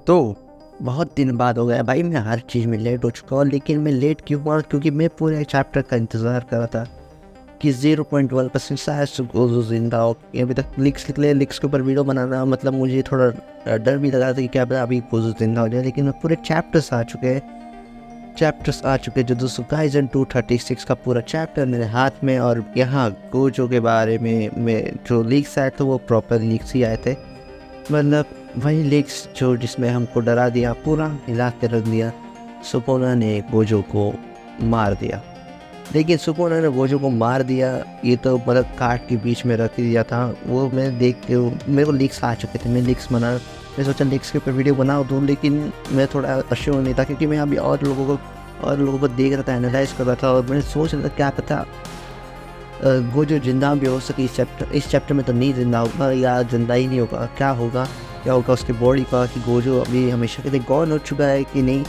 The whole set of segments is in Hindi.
तो बहुत दिन बाद हो गया भाई, मैं हर चीज़ में लेट हो चुका हूँ। लेकिन मैं लेट क्यों हुआ? क्योंकि मैं पूरे चैप्टर का इंतज़ार कर रहा था कि 0.1% शायद गोजो जिंदा हो। अभी तक लीक्स निकले, लीक्स के ऊपर वीडियो बनाना मतलब मुझे थोड़ा डर भी लगा था कि क्या पता अभी गोजो जिंदा हो जाए। लेकिन मैं पूरे चैप्टर्स आ चुके हैं, जुजुत्सु काइसेन 236 का पूरा चैप्टर मेरे हाथ में। और यहाँ गोजो के बारे में जो लीक्स आए थे वो प्रॉपर लीक्स ही आए थे, मतलब वही लीक्स जो जिसमें हमको डरा दिया, पूरा हिला के रख दिया। सुकोना ने गोजो को मार दिया। लेकिन सुकोना ने गोजो को मार दिया ये तो मतलब काट के बीच में रख दिया था। वो मैं देख के मेरे को लीक्स आ चुके थे, मैं लीक्स बना, मैं सोचा लीक्स के ऊपर वीडियो बना दूँ। लेकिन मैं थोड़ा अश्योर नहीं था क्योंकि मैं अभी और लोगों को देख रहा था, एनालाइज कर रहा था। और मैं सोच रहा था क्या पता गोजो जिंदा भी हो सके इस चैप्टर में तो नहीं जिंदा होगा, या जिंदा ही नहीं होगा। क्या होगा उसकी बॉडी का, कि गोजो अभी हमेशा के लिए गॉन हो चुका है कि नहीं,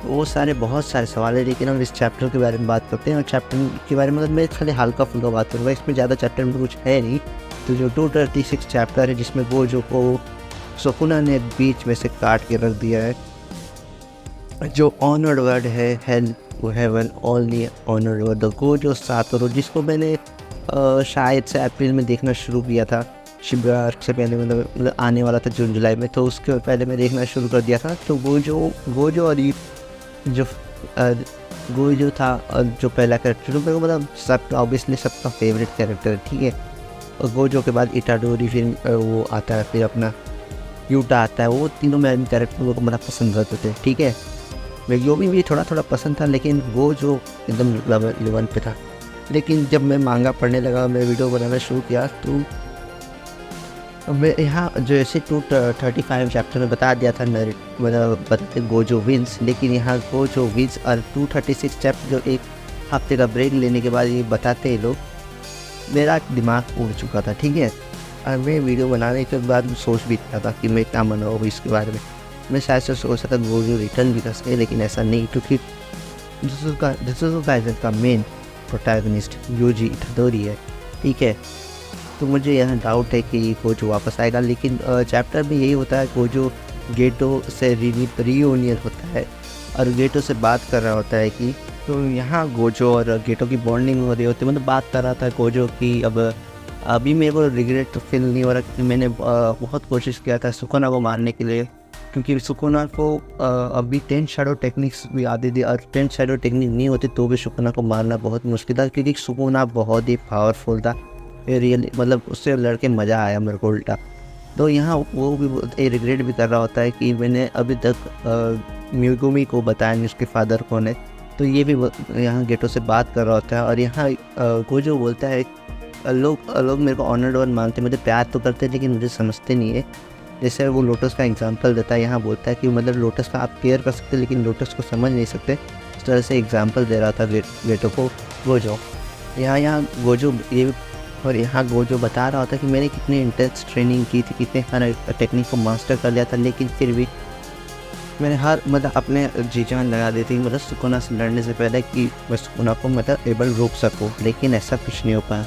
वो बहुत सारे सवाल है। लेकिन हम इस चैप्टर के बारे में बात करते हैं। और चैप्टर के बारे में मतलब मैं खाली हल्का फुल्का बात करूँगा, इसमें ज़्यादा चैप्टर में कुछ है नहीं। तो जो 236 चैप्टर है जिसमें गोजो को सुकुना ने बीच में से काट के रख दिया है। जो ऑनर्ड वर्ड है हेल वो heaven, only honoured word Gojo Satoru, जिसको मैंने शायद से अप्रैल में देखना शुरू किया था, शिबा आर्क से पहले, मतलब आने वाला था जून जुलाई में, तो उसके पहले मैं देखना शुरू कर दिया था। तो गोजो और जो गोजो था और जो पहला कैरेक्टर मेरे को मतलब सबका ऑब्वियसली सबका फेवरेट कैरेक्टर, ठीक है। और गोजो के बाद इटाडोरी, फिर वो आता है, फिर अपना यूटा आता है। वो तीनों मेरे कैरेक्टर को बड़ा पसंद करते थे, ठीक है। मैं योमी भी थोड़ा थोड़ा पसंद था, लेकिन गोजो एकदम लेवल 1 पे था। लेकिन जब मैं मांगा पढ़ने लगा, मैं वीडियो बनाना शुरू किया, तो मैं यहाँ जो ऐसे 235 चैप्टर में बता दिया था, मतलब बताते गोजो विंस। लेकिन यहाँ गोजो विंस और 236 चैप्टर जो एक हफ्ते का ब्रेक लेने के बाद ये बताते हैं लोग, मेरा दिमाग उड़ चुका था, ठीक है। और मैं वीडियो बनाने के बाद सोच भी रहा था कि मैं क्या बनाऊँ इसके बारे में। मैं शायद से सोचा था गोजो रिटर्न भी कर सके, लेकिन ऐसा नहीं, क्योंकि जुजुत्सु काइसेन का मेन प्रोटैगनिस्ट यूजी इटाडोरी है, ठीक है। तो मुझे यहाँ डाउट है कि गोजो वापस आएगा। लेकिन चैप्टर में यही होता है, गोजो गेटो से रीयूनियन होता है और गेटो से बात कर रहा होता है कि, तो यहाँ गोजो और गेटो की बॉन्डिंग हो रही होती है, मतलब बात कर रहा था गोजो की अब अभी मेरे को रिग्रेट फील नहीं हो रहा कि मैंने बहुत कोशिश किया था सुकुना को मारने के लिए, क्योंकि सुकुना को अभी 10 शैडो टेक्निक्स भी आती थी। और 10 शैडो टेक्निक नहीं होती तो भी सुकुना को मारना बहुत मुश्किल था, क्योंकि सुकुना बहुत ही पावरफुल था रियली, मतलब उससे लड़के मज़ा आया मेरे को उल्टा। तो यहाँ वो भी रिग्रेट भी कर रहा होता है कि मैंने अभी तक म्यूगुमी को बताया नहीं उसके फादर कौन है। तो ये भी यहाँ गेटो से बात कर रहा होता है। और यहाँ गोजो बोलता है लोग मेरे को ऑनर्ड वन मानते, मुझे प्यार तो करते लेकिन मुझे समझते नहीं है। जैसे वो लोटस का एग्जांपल देता है, यहाँ बोलता है कि मतलब लोटस का आप केयर कर सकते लेकिन लोटस को समझ नहीं सकते, इस तरह से एग्जांपल दे रहा था गेटो को गोजो। यहाँ गोजो ये, और यहाँ गोजो बता रहा होता है कि मैंने कितनी इंटेंस ट्रेनिंग की थी, कितने हर टेक्निक को मास्टर कर लिया था, लेकिन फिर भी मैंने हर मतलब अपने जी जान लगा दी थी, मतलब सुकुना से लड़ने से पहले, कि मैं सुकुना को मतलब एबल रोक सकूँ, लेकिन ऐसा कुछ नहीं हो पाया।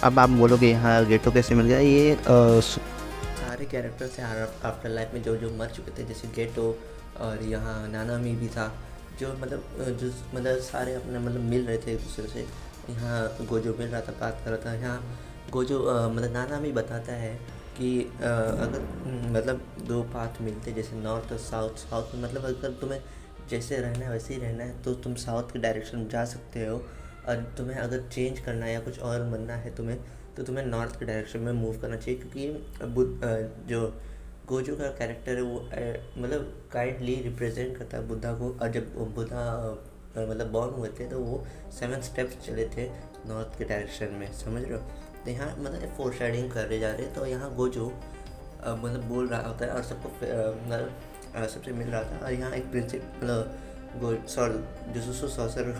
अब आप बोलोगे यहाँ गेटो कैसे मिल गया? ये सारे कैरेक्टर्स हैं आफ्टर लाइफ में जो मर चुके थे, जैसे गेटो, और यहाँ नानामी भी था, जो मतलब सारे अपने मतलब मिल रहे थे एक दूसरे से। यहाँ गोजो मिल रहा था, बात कर रहा था। यहाँ गोजो मतलब नानामी बताता है कि अगर मतलब दो पाथ मिलते, जैसे नॉर्थ और साउथ में, मतलब अगर तुम्हें जैसे रहना है वैसे ही रहना है तो तुम साउथ के डायरेक्शन में जा सकते हो, और तुम्हें अगर चेंज करना है या कुछ और बनना है तुम्हें, तो तुम्हें नॉर्थ के डायरेक्शन में मूव करना चाहिए। क्योंकि जो गोजो का कैरेक्टर है वो मतलब काइंडली रिप्रेजेंट करता है बुद्धा को। और जब बुद्धा मतलब बॉर्न हुए थे तो वो 7 स्टेप्स चले थे नॉर्थ के डायरेक्शन में, समझ रहे हो। तो यहाँ मतलब फोरशैडिंग करे जा रहे हैं। तो यहाँ गोजो मतलब बोल रहा होता है और सबको मतलब सबसे मिल रहा था। और यहाँ एक जुजुत्सु सॉर्सरर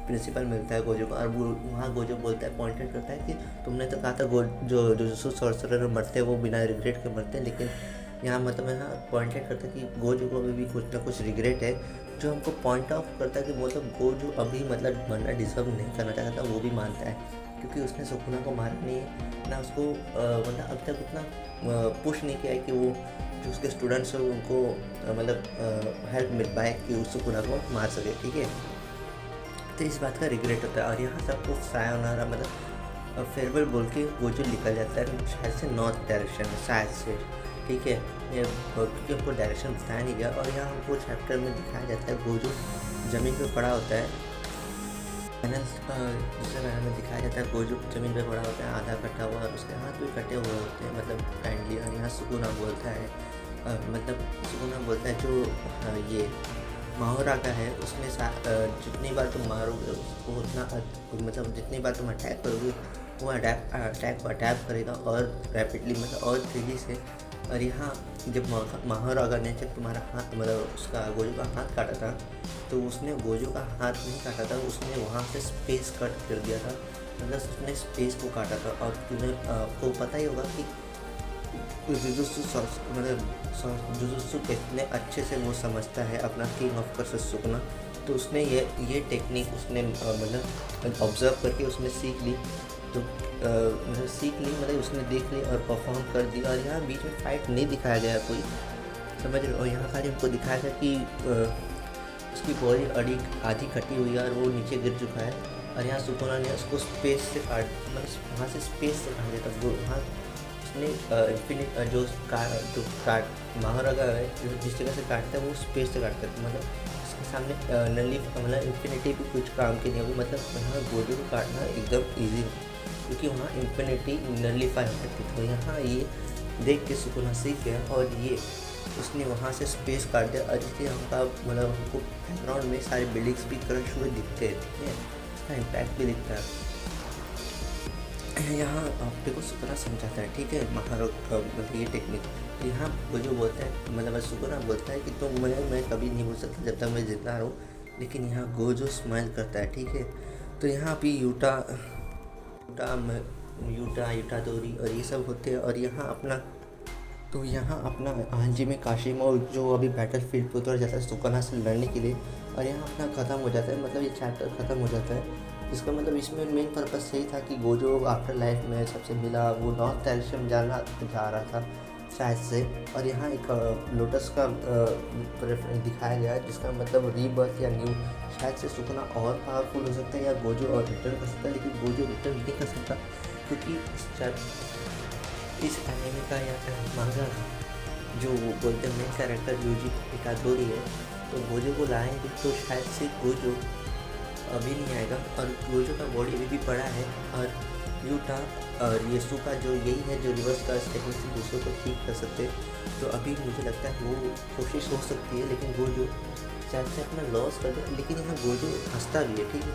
प्रिंसिपल मिलता है गोजो को, और वो वहाँ गोजो बोलता है, पॉइंटेड करता है कि तुमने तो कहा था जो जुजुत्सु सॉर्सरर मरते हैं वो बिना रिग्रेट के मरते हैं, लेकिन यहाँ मतलब यहाँ पॉइंटेड करता है कि गोजो को अभी भी कुछ ना कुछ रिग्रेट है, जो हमको पॉइंट ऑफ करता है कि मतलब गोजो अभी मतलब मरना डिजर्व नहीं करना चाहता था, वो भी मानता है, क्योंकि उसने सुकुना को मारा नहीं है ना, उसको मतलब अब तक उतना पुश नहीं किया है कि वो जो उसके स्टूडेंट्स हैं उनको मतलब हेल्प मिल पाए कि उस सुकुना को मार सके, ठीक है। तो इस बात का रिग्रेट होता है और यहाँ सबको सायोनारा मतलब फेयरवेल बोल के गोजो निकल जाता है शायद से नॉर्थ डायरेक्शन में, शायद से, ठीक है। ये क्योंकि हमको डायरेक्शन बताया नहीं गया और यहाँ हमको चैप्टर में दिखाया जाता है गोजो ज़मीन पे पड़ा होता है। फाइनल दूसरे पैनल में दिखाया जाता है गोजो ज़मीन पे पड़ा होता है आधा कटा हुआ और उसके हाथ भी कटे हुए होते हैं मतलब काइंडली। और यहाँ सुकुना बोलता है मतलब सुकुना बोलता है जो ये माहोरा का है उसमें जितनी बार तुम मारोगे उसको उतना मतलब जितनी बार तुम अटैक करोगे वो अटैक को अटैक करेगा और रैपिडली मतलब और तेज़ी से। और यहाँ जब माहोरा ने जब तुम्हारा हाथ मतलब उसका गोजो का हाथ काटा था तो उसने गोजो का हाथ नहीं काटा था, उसने वहाँ से स्पेस कट कर दिया था, मतलब उसने स्पेस को काटा था। और तुम्हें आपको पता ही होगा कि जुजुत्सु मतलब जुजुत्सु कितने अच्छे से वो समझता है अपना किंग ऑफ कर्सेस सुकुना। तो उसने ये टेक्निक उसने मतलब ऑब्जर्व करके उसने सीख ली। तो मतलब सीख ली मतलब उसने देख ली और परफॉर्म कर दी। और यहाँ बीच में फाइट नहीं दिखाया गया कोई, समझ रहे हो। और यहाँ खाली हमको दिखाया था कि उसकी बॉडी आधी कटी हुई है और वो नीचे गिर चुका है। और यहाँ सुकुना ने उसको स्पेस से काट मतलब वहाँ से स्पेस से काट दिया था वो वहाँ उसने इन्फिनिट जो काट माहोरा का है जिस जगह से काटता है वो स्पेस से काटता है। मतलब इसके सामने नली मतलब इन्फिनिटी भी कुछ काम की नहीं होगी। मतलब वहाँ गोजो को काटना एकदम ईजी है क्योंकि वहाँ इन्फिनिटी नलीफाई हो सकती है। तो यहाँ ये देख के सुकुना सीख गया और ये उसने वहाँ से स्पेस काट दिया। और जिससे हमका मतलब हमको बैकग्राउंड में सारे बिल्डिंग्स भी क्रश हुए दिखते हैं, ठीक है, इसका इम्पैक्ट भी दिखता है। यहाँ आपके को सुकुना समझाता है, ठीक है, महारो मतलब ये टेक्निक। तो यहाँ वो जो बोलता है मतलब सुकुना बोलता है कि तो मैं कभी नहीं बोल सकता जब तक मैं जिंदा रहूँ, लेकिन यहाँ गोजो स्माइल करता है, ठीक है। तो यहाँ अभी यूटादोरी और ये सब होते हैं। और यहाँ अपना हांजी में काशिमा जो अभी बैटल फील्ड पर उतर जाता है सुकुना से लड़ने के लिए। और यहाँ अपना ख़त्म हो जाता है, मतलब ये चैप्टर ख़त्म हो जाता है। इसका मतलब इसमें मेन पर्पस यही था कि गोजो आफ्टर लाइफ में सबसे मिला, वो नॉर्थ डायरेक्शन जाना जा रहा था शायद से। और यहाँ एक लोटस का दिखाया गया है जिसका मतलब रीबर्थ या न्यू। शायद से सुकुना और पावरफुल हो सकता है या गोजो और रिटर्न कर सकता है, लेकिन गोजो रिटर्न नहीं कर सकता क्योंकि इस एनिमे का या मांगा जो बोलते हैं मेन कैरेक्टर यूजी इटादोरी है। तो गोजो को लाएंगे तो शायद से गोजो अभी नहीं आएगा और गोजो का बॉडी अभी भी पड़ा है। और यूटा और येसुका जो यही है जो रिवर्स का टेक्निक से दूसरों को ठीक कर सकते हैं। तो अभी मुझे लगता है वो कोशिश हो सकती है, लेकिन गोजो शायद से अपना लॉस कर दे। लेकिन यहाँ गोजो हंसता भी है, ठीक है,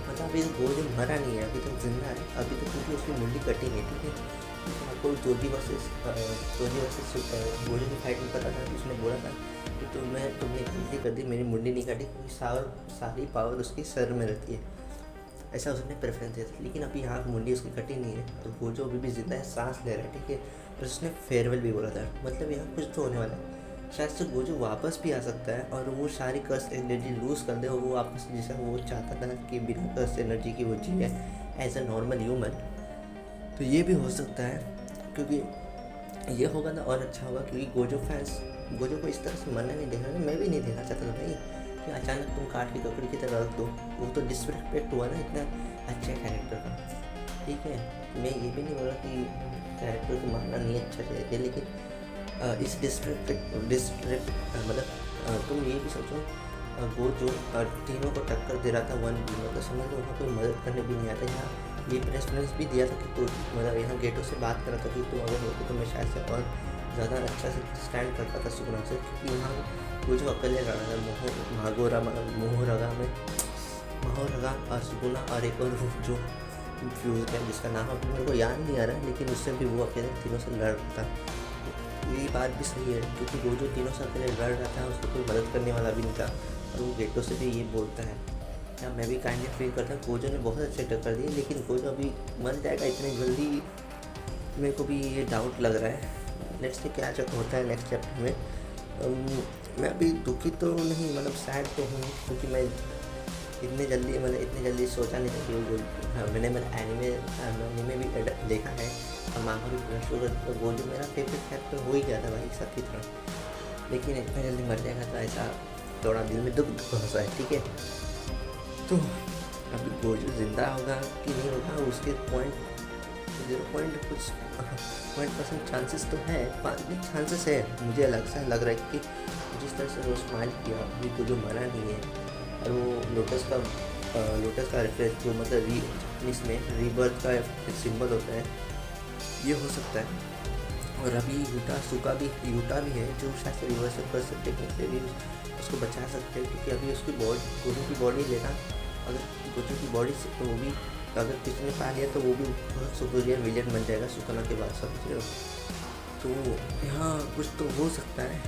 मतलब अभी तो गोजो मरा नहीं है, अभी तक जिंदा है अभी तो, क्योंकि उसकी मुंडी कटी नहीं, ठीक है। आपको जोजी वर्सेस गोजो की फाइट में पता था कि उसने बोला था कि तुमने गलती कर दी, मेरी मुंडी नहीं काटी, क्योंकि सारी पावर उसकी सर में रहती है, ऐसा उसने प्रेफरेंस दिया था। लेकिन अभी यहाँ मुंडी उसकी कटी नहीं है तो गोजो अभी भी जिंदा है, सांस ले रहा है, ठीक है। और उसने फेयरवेल भी बोला था, मतलब यहाँ कुछ तो होने वाला है। शायद से गोजो वापस भी आ सकता है और वो सारी कर्स एनर्जी लूज़ कर दे और वो वापस जैसा वो चाहता था कि बिना कर्स एनर्जी की वो जिए एज अ नॉर्मल ह्यूमन। तो ये भी हो सकता है, क्योंकि ये होगा ना और अच्छा होगा, क्योंकि गोजो को इस तरह से मरना नहीं देखना, मैं भी नहीं देखना चाहता था भाई कि अचानक तुम काट के ककड़ी की तरह रख दो। वो तो डिसरिस्पेक्ट हुआ ना इतना अच्छे कैरेक्टर का, ठीक है। मैं ये भी नहीं बोला कि कैरेक्टर को मारना नहीं अच्छा चाहिए, लेकिन इस डिसरिस्पेक्ट मतलब तुम ये भी सोचो वो जो तीनों को टक्कर दे रहा था वन तीनों तो समझ लो वहाँ कोई मदद करने भी नहीं आता। यहाँ ये रेफरेंस भी दिया था कि तो मतलब यहाँ गेटो से बात कर रहा था कि तुम अगर होते तो मैं शायद से और ज़्यादा अच्छा से स्टैंड करता था सुकुना से, क्योंकि यहाँ वो जो अकेले लड़ा था मोहोरगा और सुकुना और एक और जो फ्यूज है जिसका नाम अभी मेरे को याद नहीं आ रहा है, लेकिन उससे भी वो अकेले तीनों से लड़ रहा था। ये बात भी सही है क्योंकि वो जो तीनों से अकेले लड़ रहा था उसको कोई मदद करने वाला भी नहीं था और वो गेटो से भी ये बोलता है। या मैं भी काइंडली फील करता हूँ गोजो ने बहुत अच्छे टक्कर दिए, लेकिन गोजो अभी मर जाएगा इतनी जल्दी, मेरे को भी ये डाउट लग रहा है। नेक्स्ट से क्या होता है नेक्स्ट चैप्टर में। मैं अभी दुखी तो नहीं, मतलब सैड तो हूँ, क्योंकि मैं इतनी जल्दी सोचा नहीं था कि वो गोजू, मैंने एनीमे भी देखा है और मांगा भी पूरा शुरू, तो गोजू मेरा फेवरेट कैरेक्टर हो ही गया था भाई सबकी तरह, लेकिन इतना जल्दी मर जाएगा तो ऐसा थोड़ा दिल में दुख होता है। ठीक है, तो अभी गोजू जिंदा होगा कि नहीं होगा उसके 0.1% चांसेस तो है, चांसेस है। मुझे लग रहा है कि जिस तरह से वो स्माइल किया अभी गोजू मरा नहीं है, और वो लोटस का रिफ्लेक्ट जो मतलब इसमें रीबर्थ का सिंबल होता है, ये हो सकता है। और अभी यूटा भी है जो शायद से रिवर्स कर सकते हैं, से भी उसको बचा सकते हैं, क्योंकि अभी उसकी गोजू की बॉडी लेना, अगर गोजू की बॉडी से तो वो भी अगर किसी ने पा लिया तो वो भी बहुत सुपीरियर विलेन बन जाएगा सुकना के बाद सब। तो यहाँ कुछ तो हो सकता है,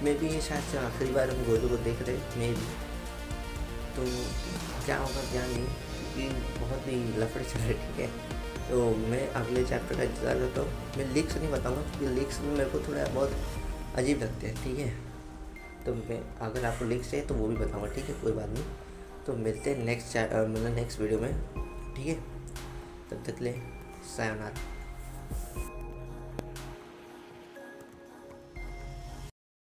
मैं भी शायद से आखिरी बार हम गोजू को देख रहे मे भी, तो क्या होगा क्या नहीं, क्योंकि बहुत ही लफड़े चल रहे। ठीक है, तो मैं अगले चैप्टर का इंतज़ार करता हूँ। मैं लीक्स नहीं बताऊँगा क्योंकि लीक्स में मेरे को थोड़ा बहुत अजीब लगते हैं। ठीक है, तो मैं अगर आपको लीक्स चाहिए तो वो भी बताऊँगा। ठीक है, कोई बात नहीं, तो मिलते हैं नेक्स्ट वीडियो में। ठीक है, तब तक ले सायोनारा।